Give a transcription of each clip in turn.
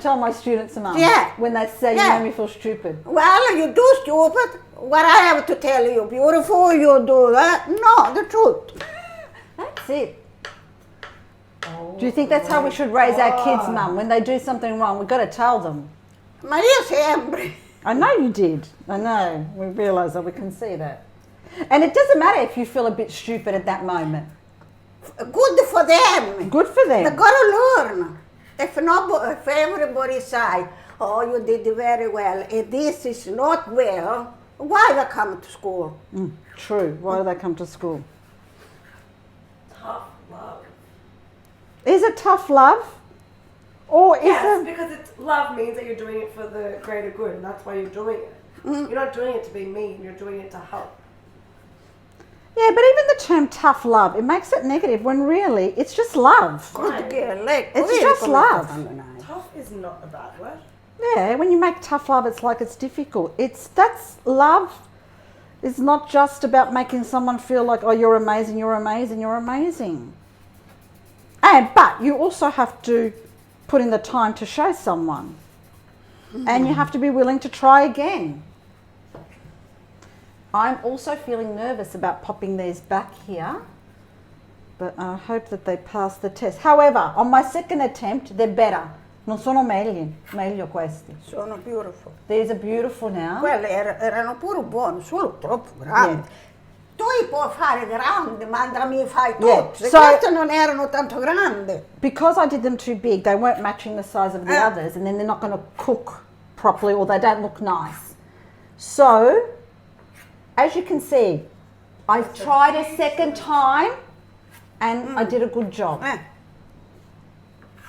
tell my students, Mum, Yeah. when they say you make me feel stupid. Well, you do stupid. What I have to tell you, beautiful, you do that. No, the truth. That's it. Do you think that's how we should raise our kids, Mum? When they do something wrong, we've got to tell them. Ma io sempre. I know you did. I know. We realise that. We can see that. And it doesn't matter if you feel a bit stupid at that moment. Good for them. Good for them. They got to learn. If everybody say, oh, you did very well, and this is not well, why they come to school? True. Why do they come to school? Tough love. Is it tough love? Or is Yes, it... because love means that you're doing it for the greater good, and that's why you're doing it. You're not doing it to be mean, you're doing it to help. Yeah, but even the term tough love, it makes it negative when really it's just love. Good girl, like, It's just love. Tough is not a bad word. Yeah, when you make tough love, it's like it's difficult. That's love. It's not just about making someone feel like, oh, you're amazing, you're amazing, you're amazing. But you also have to put in the time to show someone. And you have to be willing to try again. I'm also feeling nervous about popping these back here, but I hope that they pass the test. However, on my second attempt, they're better. Non sono meglio questi. Sono beautiful. These are beautiful now. Quelli erano pure buoni, solo troppo grandi. Tu puoi fare grandi, ma mi fai tutti. So- Questi non erano tanto grandi. Because I did them too big, they weren't matching the size of the others, and then they're not going to cook properly or they don't look nice. So, as you can see, I tried a second time and I did a good job.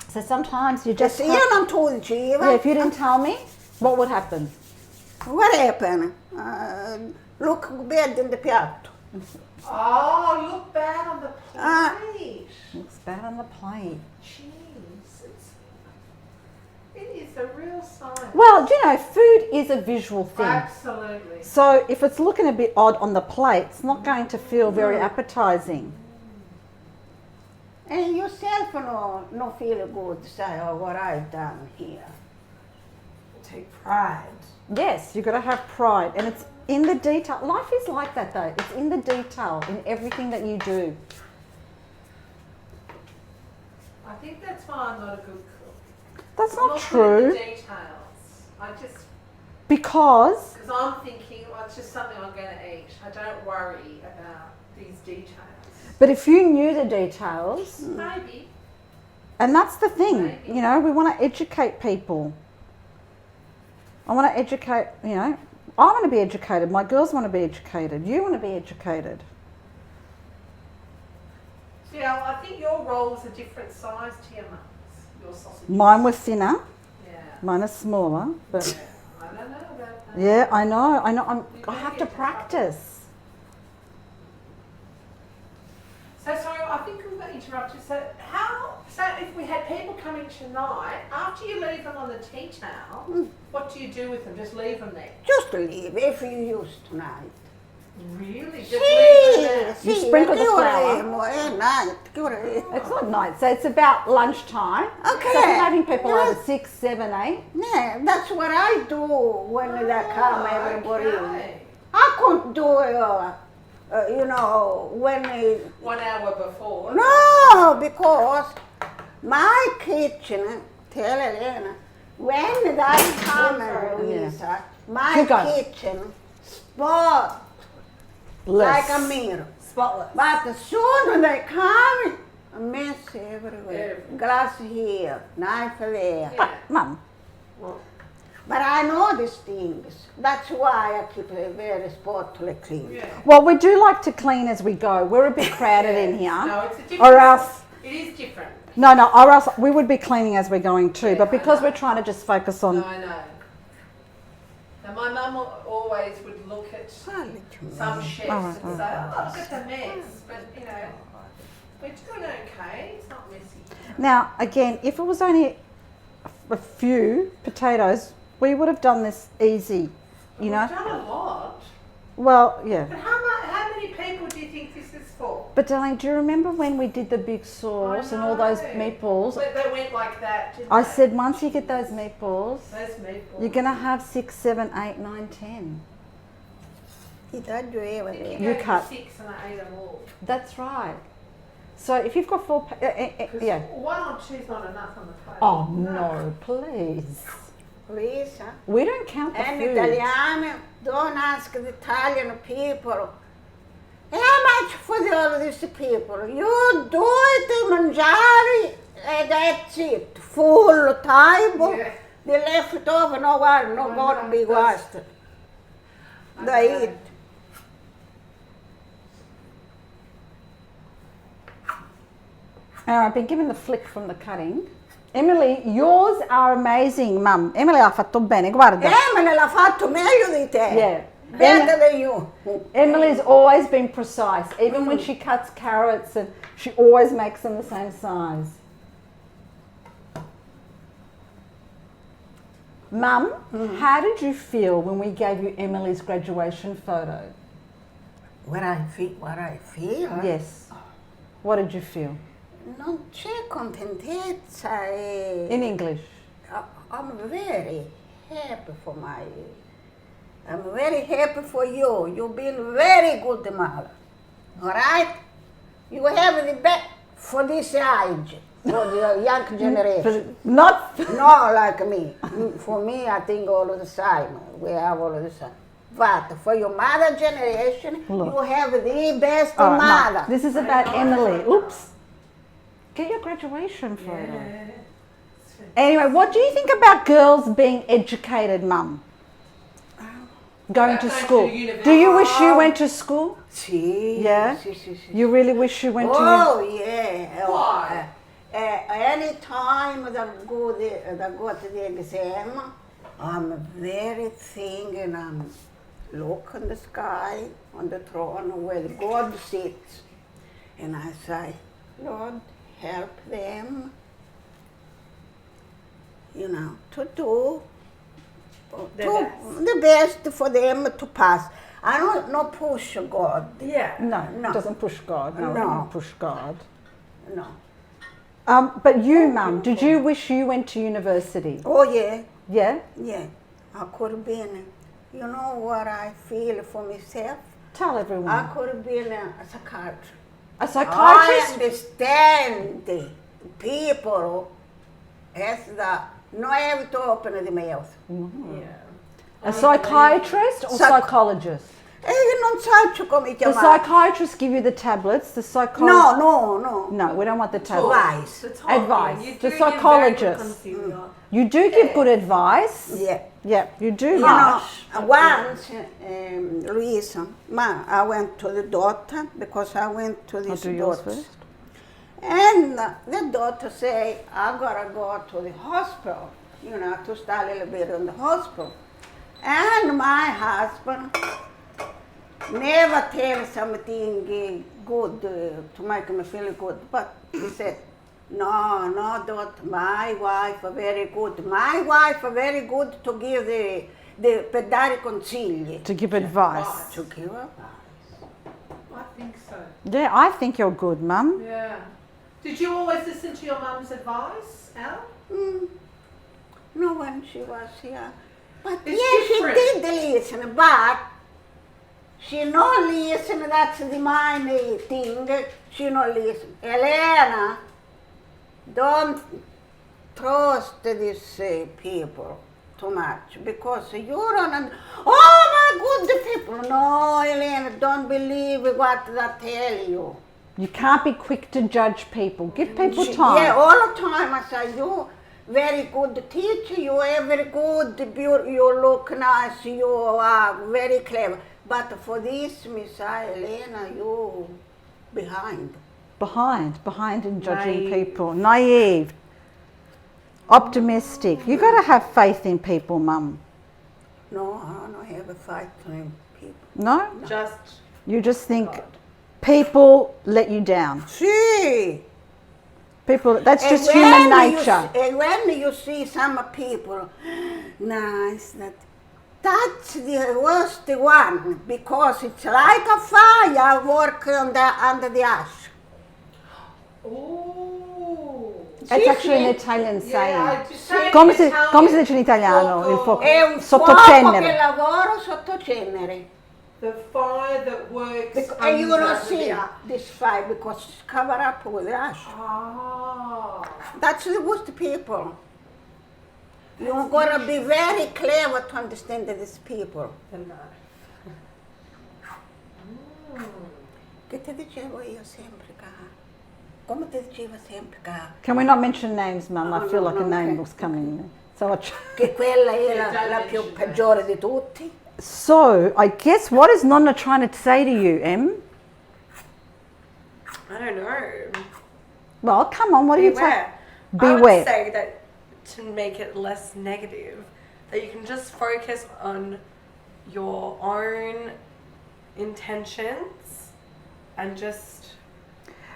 So sometimes you just Se have- io non tu diceva, yeah, if you didn't tell me, what would happen? what happened? Look bad in the piatto. Oh, look bad on the plate. Looks bad on the plate. Jeez, it is a real sign. Well, you know, food is a visual thing. Absolutely. So if it's looking a bit odd on the plate, it's not going to feel very appetizing. And yourself no feel good, say, oh, what I've done here. Take pride. Yes, you've got to have pride, and it's in the detail. Life is like that, though. It's in the detail, in everything that you do. I think that's why I'm not a good cook. That's I'm not good at true, the details. because Because I'm thinking, well, it's just something I'm going to eat. I don't worry about these details. but if you knew the details, Maybe. and that's the thing, Maybe. you know, we want to educate people. I want to educate, you know, I want to be educated. My girls want to be educated. You want to be educated. Yeah, I think your rolls are different size to your mum's. Your sausages. Mine were thinner. Yeah. Mine are smaller, but I don't know about that. yeah, I know. I have to practice. So sorry, I think we got interrupted. So if we had people coming tonight, after you leave them on the tea towel, what do you do with them? Just leave them there? Just leave if you use tonight. Really? Just leave them there? You sprinkle the flour. Night. It's not night, so it's about lunchtime. Okay. So if you're having people over 6, 7, 8. Yeah, that's what I do when they come, everybody. Okay. I couldn't do it, when 1 hour before. No, because my kitchen, tell Elena, when they come, Louisa, my Hugo. kitchen spot like a mirror. Spotless. But as soon as they come, a mess everywhere. Glass here, knife there. Yeah. Mum, But I know these things. That's why I keep it very spotless clean. Yeah. well, we do like to clean as we go. We're a bit crowded in here. No, it's a different. Or else, It is different. or else we would be cleaning as we're going too. Yeah, But because I know. we're trying to just focus on... No, I know. Now my mum always would look at some chefs and say, oh, look at the mess. But, we're doing okay. It's not messy. Now, again, if it was only a few potatoes, we would have done this easy, you know. We've done a lot. Well, yeah. But how many people do you think this is for? But darling, do you remember when we did the big sauce and all those meatballs? But they went like that, didn't I they? said once you get those meatballs, Those you're going to have 6, 7, 8, 9, 10. It had you ever You there. You gave cut. me 6 and I ate them all. That's right. So if you've got 4, yeah. One or two's not enough on the plate. Oh no, please. Please, huh? We don't count the And food. Italiano, don't ask the Italian people. How much for all these people? You do it, mangiare, and that's it. Full table. Yeah. The leftover, no one, no gonna be wasted. They eat. I've been given the flick from the cutting. Emily, yours are amazing, Mum. Emily ha fatto bene, guarda. Emily l'ha fatto meglio di te. Yeah. Better than you. Emily's always been precise. Even when she cuts carrots, and she always makes them the same size. Mum, how did you feel when we gave you Emily's graduation photo? What I feel? Yes. What did you feel? Non c'è contentezza. In English. I'm very happy for I'm very happy for you. You've been very good mother. All right? You have the best for this age, for the young generation. Not. Not like me. For me, I think all the same. We have all the same. But for your mother generation, Look. you have the best All right, mother. Mum, this is about Emily. Oops. Get your graduation photo. Anyway, what do you think about girls being educated, Mum? Going to school. Do you wish you went to school? Sì, Yeah? sì, sì, sì. You really wish you went to Oh, yeah. Why? Any time that I go to the exam, I'm very thinking, I'm look in the sky, on the throne where God sits. And I say, Lord, help them, to do the best for them to pass. I don't no push God. Yeah. No, No. it doesn't push God. No, it No. doesn't push God. No. But you, Mum, did you wish you went to university? Oh, yeah. Yeah? Yeah. I could have been, you know what I feel for myself? Tell everyone. I could have been a psychiatrist. A I psychiatrist? understand the people as not have to open the mouth. Yeah. A psychiatrist or psychologist? E non so come The chiamare. psychiatrist give you the tablets. The psychologist. No. No, we don't want the tablets. Advice. Advice. The psychologist. You do give good advice. Yeah. Yeah, you do. You Mum. know, once, Louisa, I went to the doctor because I went to I'll this do yours doctor. first. And the doctor say, I gotta go to the hospital, to stay a little bit in the hospital. And my husband never tell something good to make me feel good, but he said, no, doctor, my wife are very good. My wife are very good to give per dare consigli. To give advice. To give advice. I think so. Yeah, I think you're good, Mum. Yeah. Did you always listen to your mum's advice, Al? No, when she was here. But It's yes, different. she did listen, but she not listen, that's the main thing. She not listen. Elena, don't trust these people too much because you don't. Oh my good people! No, Elena, don't believe what they tell you. You can't be quick to judge people. Give people time. Yeah, all the time I say you very good teacher. You are very good. You look nice. You are very clever. But for this, Miss Elena, you behind. Behind in judging people. Naive. Optimistic. You got to have faith in people, Mum. No, I don't have a fight in people. No? Just You just think people let you down. See. People, that's And just human when nature. And when you see some people, nice, that That's the worst one because it's like a fire work under the ash. Ooh. It's actually an Italian Yeah, saying. just say it Come in si, Italian. come si dice in italiano? Il fuoco. È un Sotto fuoco che cenere. lavora sotto cenere. The fire that works And you under don't the see ash. this fire because it's covered up with ash. Ah. That's the worst people. You're gonna be very clever to understand these people. The knife. Che ti dicevo io sempre, cara? Come ti dicevo sempre, cara? Can we not mention names, Mum? I feel like a name okay. was coming. So, Che quella è la più peggiore di tutti. so I guess what is Nonna trying to say to you, Em? I don't know. Well, come on, what are you saying? Beware. I Beware. would say that to make it less negative, that you can just focus on your own intentions and just.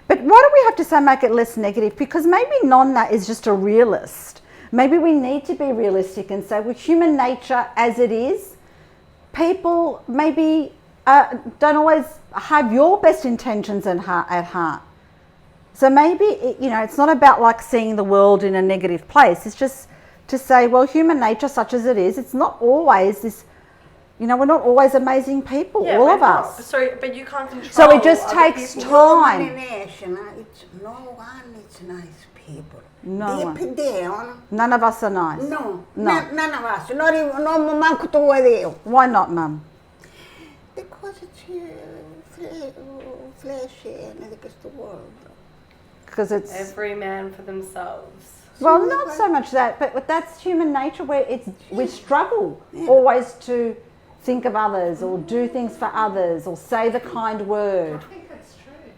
But why do we have to say make it less negative? Because maybe Nonna is just a realist. Maybe we need to be realistic and say, with human nature as it is, people maybe don't always have your best intentions at heart. So maybe, it's not about like seeing the world in a negative place. It's just to say, well, human nature such as it is, it's not always this, we're not always amazing people, all of us. Sorry, but you can't control. So it just other takes people. time. Nation, it's no one is nice people. No Deep down, None of us are nice. no, No. none of us. Not even, no manco tu e io. Why not, Mum? Because it's flesh and it's the world. Because it's... Every man for themselves. Well, not so much that, but that's human nature where we struggle always to think of others or do things for others or say the kind word. I think that's true.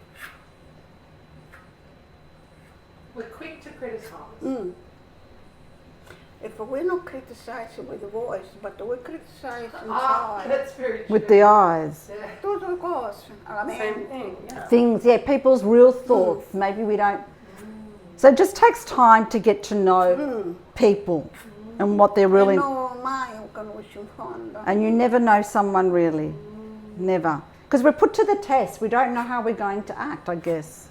We're quick to criticise. If we don't criticize with the voice, but we criticize Ah, inside. that's very true. With the eyes. Yeah. Tudo cose. Same thing, yeah. Things, people's real thoughts. Maybe we don't... So it just takes time to get to know people and what they're really... No, mai ho conosciuto in fondo. And you never know someone really. Never. Because we're put to the test. We don't know how we're going to act, I guess.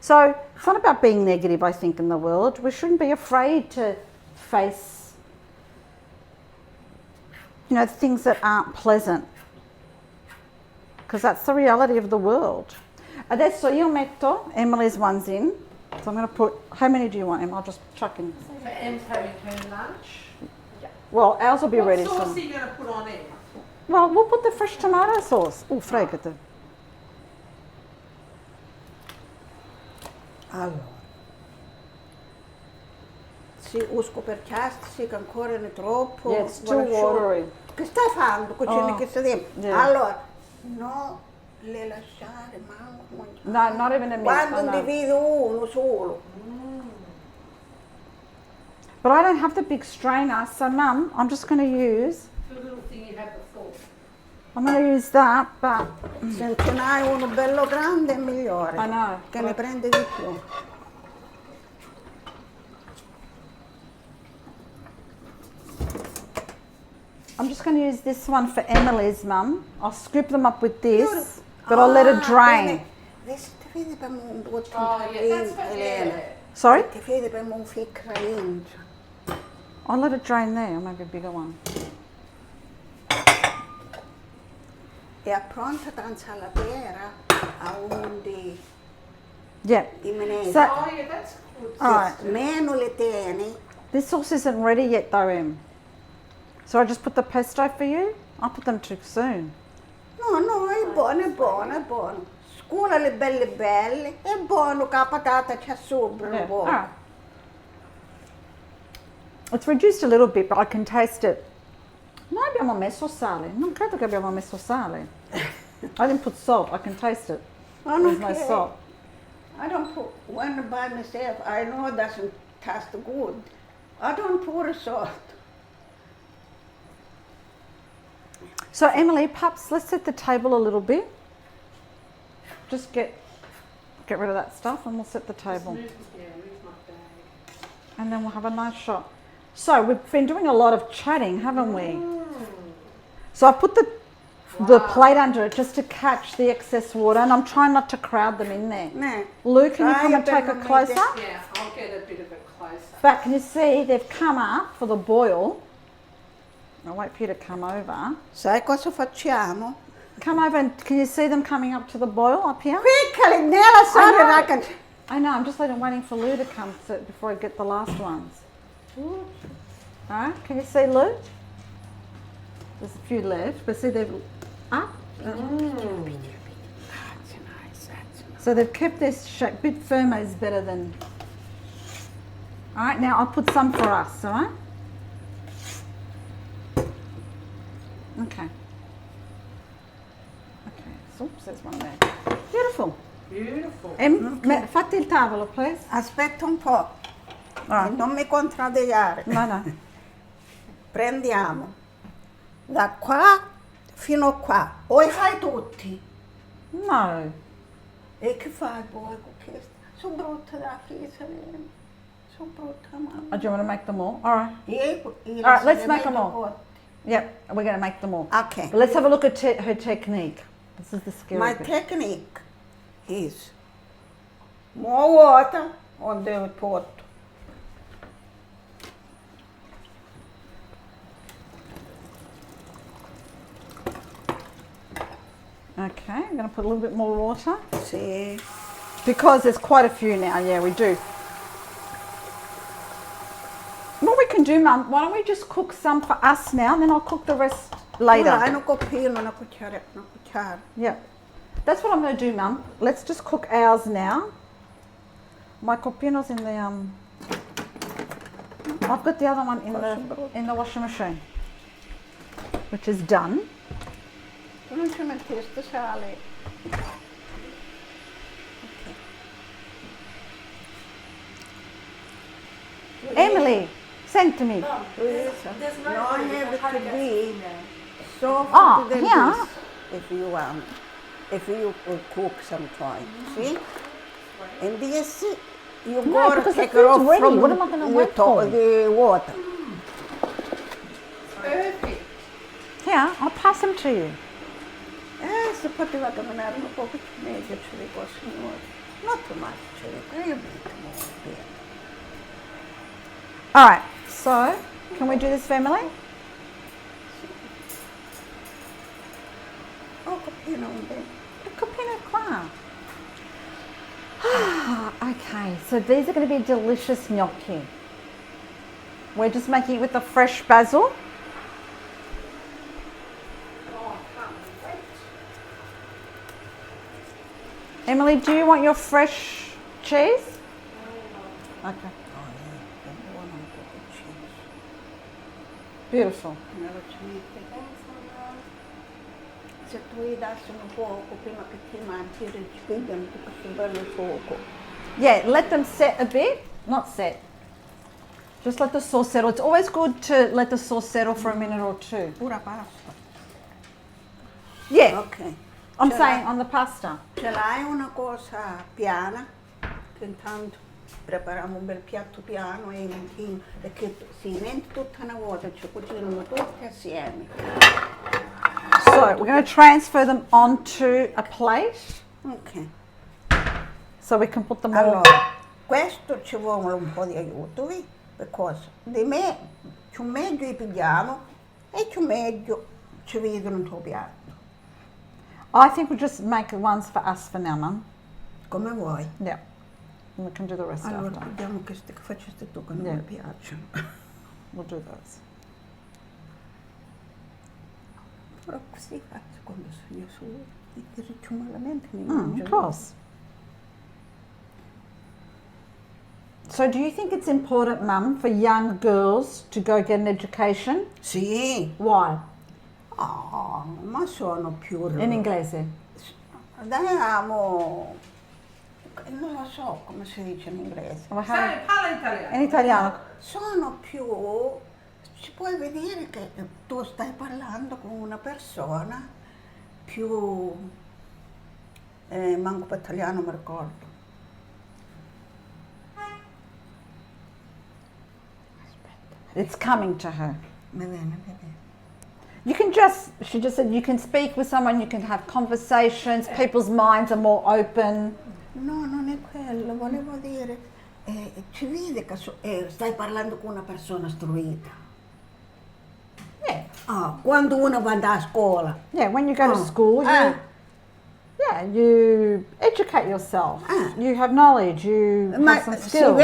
So it's not about being negative, I think, in the world. We shouldn't be afraid to face, things that aren't pleasant. Because that's the reality of the world. Adesso io metto Emily's ones in. So I'm going to put, how many do you want, Em? I'll just chuck in. For Em's having her lunch. Well, ours will be ready What sauce soon. are you going to put on Em? Well, we'll put the fresh tomato sauce. Oh, fregate. Allora. Sì, usco per ciasti, sì, che ancora ne troppo. Yeah, it's too Guarda, watery. Che stai facendo? Cucini che sta dentro? Yeah. Allora, no, le lasciare manco. No, not even a minute. Quando I know. divido uno solo. But I don't have the big strainer, so Mum, I'm just going to use, The little thing you had before. I'm going to use that, but Se ce n'hai uno bello grande è migliore. I know. Che ne prende di più. I'm just going to use this one for Emily's, Mum. I'll scoop them up with this, but I'll let it drain. Vedi, ti vedi per un due Oh, yeah, that's what, Elena. yeah. Sorry? Ti vedi per un ficca in. I'll let it drain there, or maybe a bigger one. È pronta danza alla pera a un di Yeah. menese. So, Oh, yeah, that's good. all right. Meno le tieni. This sauce isn't ready yet, though, Em. So I just put the pesto for you? I'll put them too soon. No, no, è buono, è buono, è buono. Scura le belle, è buono che la patata c'è sopra Yeah. un All po'. right. It's reduced a little bit, but I can taste it. Noi abbiamo messo sale. Non credo che abbiamo messo sale. I didn't put salt. I can taste it. Oh, There's no okay. salt. I don't put, when by myself, I know it doesn't taste good. I don't put salt. So Emily, perhaps let's set the table a little bit. Just get rid of that stuff and we'll set the table. Move my bag. And then we'll have a nice shot. So we've been doing a lot of chatting, haven't we? So I put the plate under it just to catch the excess water, and I'm trying not to crowd them in there. No. Lou, can you Try come a and bit take of it meat. closer? Yeah, I'll get a bit of it closer. But can you see they've come up for the boil? I'll wait for you to come over. Sai cosa facciamo? Come over and can you see them coming up to the boil up here? Quickly, nella sala know. raga. I know, I'm just waiting for Lou to come before I get the last ones. Alright, can you see Lou? There's a few left, but see they've up. That's nice, that's nice. So they've kept their shape. A bit firmer is better than. Alright, now I'll put some for us, alright? Okay. Okay, oops, there's one there. Beautiful. Beautiful. Fatti il tavolo, please. Aspetta un po', Alright. non mi contraddiare. No, no. Prendiamo da qua fino a qua, o li fai tutti? No. E che fai poi con questa? Sono brutta da chiesa, sono brutta mamma. Oh, do you want to make them all? Alright. Alright, let's make them all. Yep, we're going to make them all. Okay. But let's have a look at her technique. This is the scary My bit. technique is more water on the pot. Okay, I'm going to put a little bit more water. See? Because there's quite a few now, yeah, we do. What we can do, Mum, why don't we just cook some for us now, and then I'll cook the rest later. Hai un coppino, una cucciara. Yeah. That's what I'm going to do, Mum. Let's just cook ours now. My copino's in the, I've got the other one in the washing machine, which is done. Tu non ci metteste sale. Emily, send to me. There's no no food, have how to to get be in there. soft Ah, than yeah. this, if you want. If you will cook sometime, see? And this, you No, gotta because the take it off food's ready. from What am I gonna the wait top for? of the water. Perfect. Here, I'll pass them to you. Se poteva camminare un po' più meglio, ce li posso not too much, ce li puoi bit. All right, so can we do this, family? Oh, coppino un bit. A copino qua. Okay, so these are going to be delicious gnocchi. We're just making it with the fresh basil. Emily, do you want your fresh cheese? Okay, Oh, yeah, è buono un po' di cheese. beautiful. Nello cheese. Se tu gli dassi un poco prima che ti mangi, rispigliano tutto questo bello fuoco. Yeah, let them set a bit, not set. Just let the sauce settle. It's always good to let the sauce settle for a minute or two. Pura pasta. Yeah, Ok. I'm Ce saying l'hai- on the pasta. Ce l'hai una cosa piana, che intanto prepariamo un bel piatto piano e che si mette tutta una volta, ci cucinano tutti assieme. So we're going to transfer them onto a plate Ok. so we can put them all. Allora, questo ci vuole un po' di aiuto, perché di me, più meglio li pigliamo e più meglio ci vedono il tuo piatto. I think we'll just make ones for us for now, Mum. Come vuoi. Yeah, and we can do the rest Allora, after. vediamo queste che faceste tu che non Yeah. mi piacciono. We'll do those. Però così faccio quando sono io su, ti riccio malamente mi Of mangio. course. So do you think it's important, Mum, for young girls to go get an education? Sì, Why? ma sono più... In inglese. Andiamo... Non lo so come si dice in inglese. Or how- Sai, parla italiano. In italiano. Sono più... Ci puoi vedere che tu stai parlando con una persona più... manco per italiano mi ricordo. Aspetta. It's coming to her. Mi viene a vedere. You can she just said, you can speak with someone, you can have conversations, people's minds are more open. No, non è quello, volevo dire, ci vede che stai parlando con una persona istruita. Quando uno va a scuola. Yeah, when you go to school, you educate yourself. You have knowledge, you have some skills.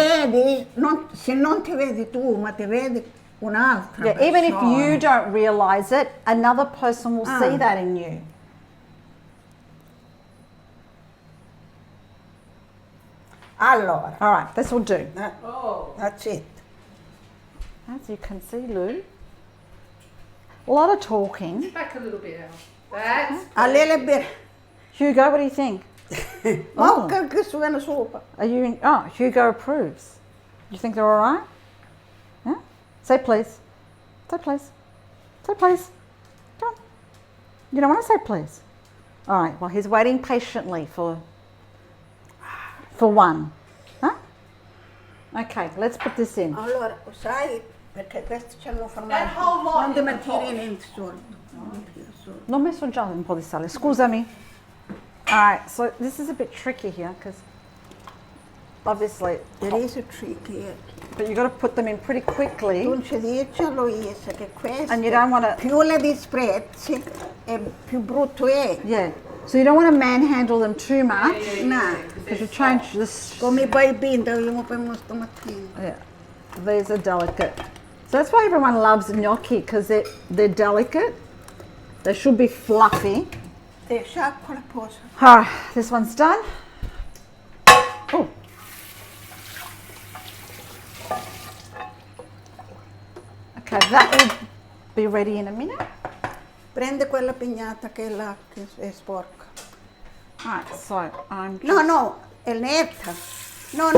Se non ti vedi tu, ma ti vedi un'altra Yeah, persona. even if you don't realize it, another person will see that in you. Allora, All right, this will do. that's it. As you can see, Lou, a lot of talking. Back a little bit, Al. That's A little bit. Hugo, what do you think? Oh, che suona sopra. Are you? Hugo approves. You think they're all right? Yeah. Say please. Say please. Say please. Come on. You don't want to say please. All right. Well, he's waiting patiently for one. Huh? Okay. Let's put this in. Allora, sai, perché questi ci hanno That fermato. whole lot Non in ti the mettere pot. in solito. Non ti solito. L'ho messo già un po' di sale. Scusami. All right. So this is a bit tricky here because obviously, There is a trick here. but you got to put them in pretty quickly. Tu ci dici a Luisa che questo, And you don't want to. più le disprezzi, e più brutto è. Yeah. So you don't want to manhandle them too much No, because you change this. come i bambini abbiamo preso stamattina. Yeah, these are delicate. So that's why everyone loves gnocchi because they're delicate. They should be fluffy. E sciacqua la posa. All right, this one's done. Oh. Okay, that will be ready in a minute. Prende quella pignata che è là, che è sporca. All right, so I'm No, è netta. No,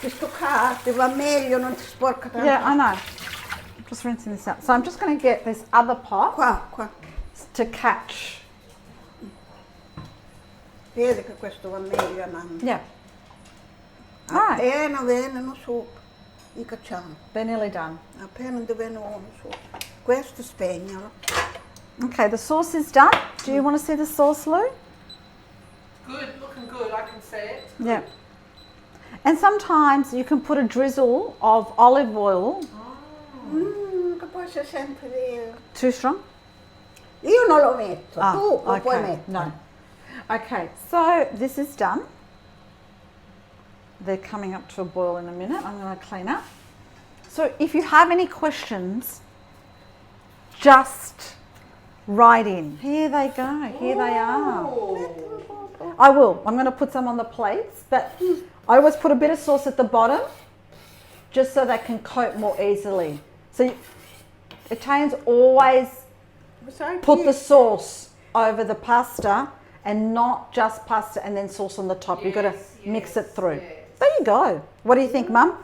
questo qua ti va meglio, non ti sporca tanto. yeah, I know. I'm just rinsing this out. So I'm just going to get this other pot Qua. to catch. Vedi che questo va meglio, mamma. Yeah. All right, Appena vengono sopra, li cacciamo. they're nearly done. Appena vengono uno sopra. Questo spegnalo. Okay, the sauce is done. Do you want to see the sauce, Lou? Good, looking good. I can see it. Yeah. And sometimes you can put a drizzle of olive oil. Che poi si sente di... Too strong? Io non lo metto, Ah, tu lo puoi okay. mettere. No. Okay, so this is done. They're coming up to a boil in a minute. I'm going to clean up. So if you have any questions, just write in. Here they go. Here they are. Oh. I will. I'm going to put some on the plates, but I always put a bit of sauce at the bottom just so they can coat more easily. So Italians always Sai put chi- the sauce over the pasta and not just pasta and then sauce on the top. You've got to mix it through. yes. There you go. What do you think, Mum?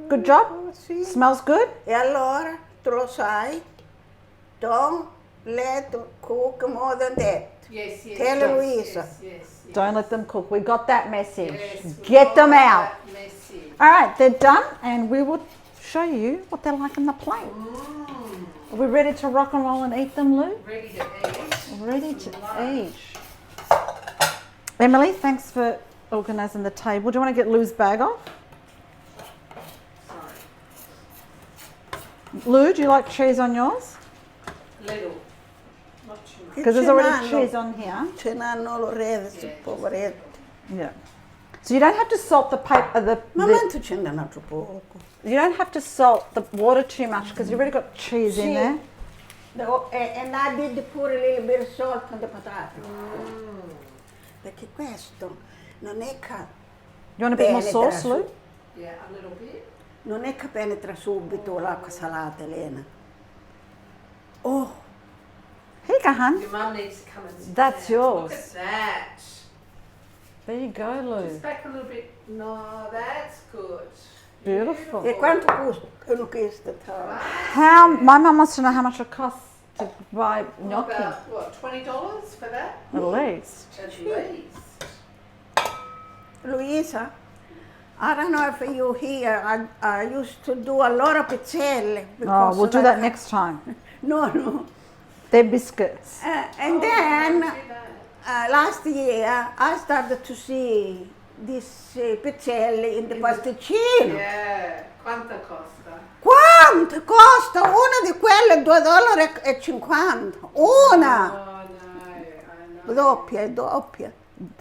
Good job? Sì. Smells good? E allora, tu lo sai, don't let cook more than that. Yes, yes. Tell yes, Louisa. Yes. Don't let them cook. We got that message. Yes, we Get got them out. that message. All right, they're done and we will show you what they're like in the plate. Are we ready to rock and roll and eat them, Lou? Ready to eat. Ready to eat. Emily, thanks for organising the table. Do you want to get Lou's bag off? Sorry. Lou, do you like cheese on yours? Little. Not too much. Because there's already cheese on here. Ce n'hanno l'orese, poveretti. Yeah. So you don't have to salt the paper. Ma quanto ce n'è un altro poco? You don't have to salt the water too much because you've already got cheese in Sì. there. And I did pure a little bit of salt on the potato. Perché questo non è che You want a bit more penetra sauce, Lou? Yeah, a little bit. non è che penetra subito l'acqua salata, Elena. Oh, Here you go, hun. Your mum needs to come and sit That's down. yours. Look at that. There you go, Lou. Just back a little bit. No, that's good. Beautiful. e quanto costa questo? How? My mum wants to know how much it costs to buy gnocchi. About, what, $20 for that? At least. At least. Luisa, I don't know if you hear, I used to do a lot of pizzelle. Oh, we'll do that next time. No. They're biscuits. And then last year I started to see this pizzelle in the pasticcino. Yeah. Quanto costa? Quanto costa? Una di quelle $2,50. Una! Oh no, I know. Doppia.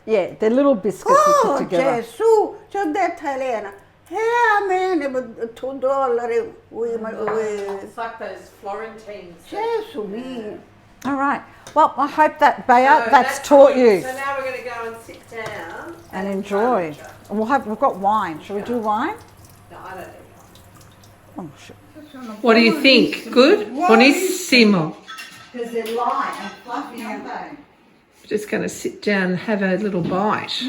Yeah, they're little biscuits you put Oh, together. Gesù! Ci ho detto a Elena, a me $2 It's like those Florentines. Gesù mio! All right. Well, I hope that Bea, So that's taught good. you So now we're going to go and sit down and enjoy. We've got wine. Shall we do wine? No, I don't need Oh, shit. What do you think? Good? Buonissimo. Because they're light and fluffy, aren't they? Just going to sit down and have a little bite.